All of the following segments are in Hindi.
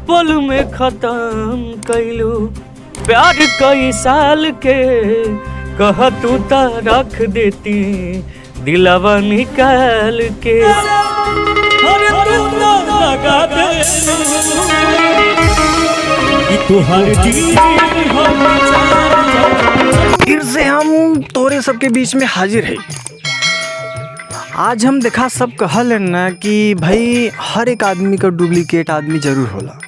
पल में खत्म कैलू प्यार कई साल के, कह तू ता रख देती दिलवा निकाल के। अरे तू तो लगा दे फिर से हम तोरे सबके बीच में हाजिर है। आज हम देखा सब कहल है ना कि भाई हर एक आदमी का डुप्लीकेट आदमी जरूर होला,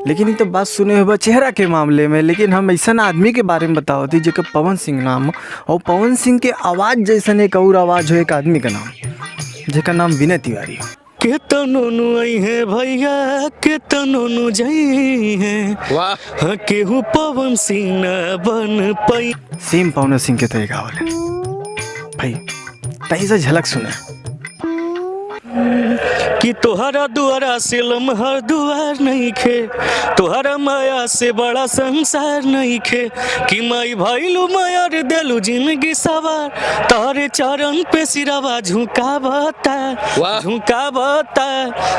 लेकिन ये तो बात सुने हुए चेहरा के मामले में। लेकिन हम ऐसा आदमी के बारे में बताओ थी जो पवन सिंह नाम हो, और पवन सिंह के आवाज़ जैसा एक और आवाज़ हो एक आदमी का नाम, जिसका नाम विनय तिवारी हो। के तनोनु आई है भैया, के तनोनु जाई है, वाह केहू पवन सिंह न बन पाई। सेम पवन सिंह के तरह गावल भाई, तही से झलक सुना कि तोहरा दुआरा से लम्हर दुआर नहीं खे, तोहरा माया से बड़ा संसार नहीं खे, कि माई भैलू मायर देलू जिंदगी सवार, तारे चरण पे सिरवा झुकावता झुकावता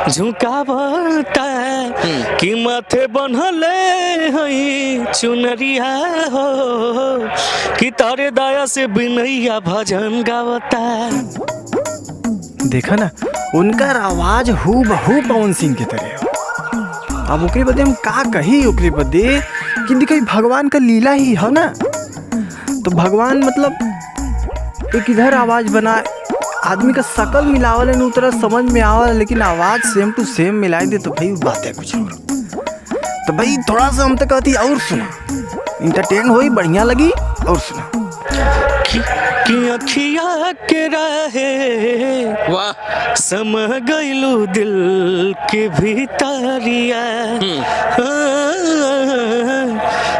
झुकावता, कि माथे बनहले हई चुनरिया हो, कि तारे दया से बिनैया भजन गावता। देखा ना उनका आवाज हूबहू पवन सिंह की तरह। अब ओकरे बदे हम का कही, ओकरे बदे कि देखिए भगवान का लीला ही है ना। तो भगवान मतलब एक इधर आवाज बना, आदमी का शकल मिलावल है उतना समझ में आवल, लेकिन आवाज सेम टू सेम मिलाई दे तो भाई बात है कुछ और। तो भाई थोड़ा सा हम तो कहती और सुना, इंटरटेन हुई, बढ़िया लगी, और सुना कि अखिया के रहे वाह सम गइलू दिल के भीतरिया,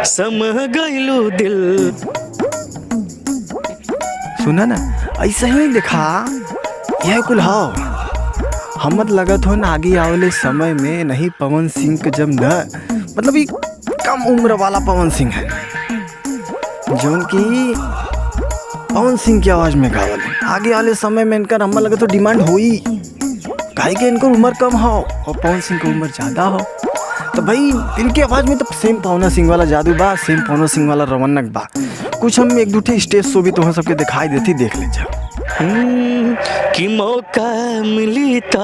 सम गइलू दिल। सुना ना ऐसा ही देखा, यह कुल हो हम लगत हो ना आगे आवले समय में नहीं पवन सिंह के जब न मतलब ये कम उम्र वाला पवन सिंह है जो उनकी पवन सिंह की आवाज में गावल है। आगे वाले समय में इनका हम लगे तो डिमांड हुई, काहे कि इनको उम्र कम हो और पवन सिंह की उम्र ज़्यादा हो। तो भाई इनकी आवाज़ में तो सेम पवन सिंह वाला जादू बा, सेम पवन सिंह वाला रवन्नक बा। कुछ हम एक दूठे स्टेज शो भी तुम्हें सबके दिखाई देती, देख ले जाओ। कि मौका मिली ता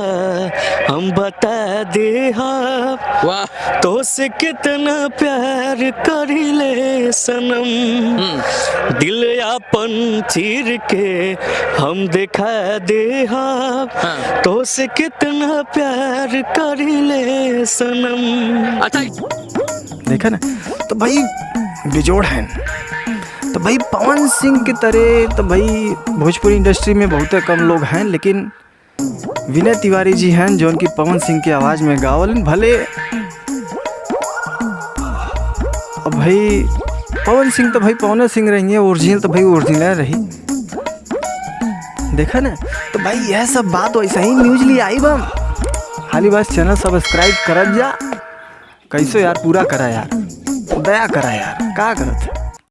हम बता दे वाह तो से कितना प्यार करिले सनम, दिल अपन चीर के हम दिखा दे तो से कितना प्यार करिले सनम। अच्छा देखा ना, तो भाई बेजोड़ है। तो भाई पवन सिंह की तरह तो भाई भोजपुरी इंडस्ट्री में बहुत कम लोग हैं, लेकिन विनय तिवारी जी हैं जो उनकी पवन सिंह की आवाज़ में गावल भले। अब भाई पवन सिंह तो भाई पवन सिंह रहेंगे, ओरिजिनल तो भाई ओरिजिनल रही। देखा ना, तो भाई यह सब बात वैसा ही न्यूज लिए आई बम। खाली बस चैनल सब्सक्राइब कर जा, कैसे यार पूरा करा यार, दया करा यार, क्या करत।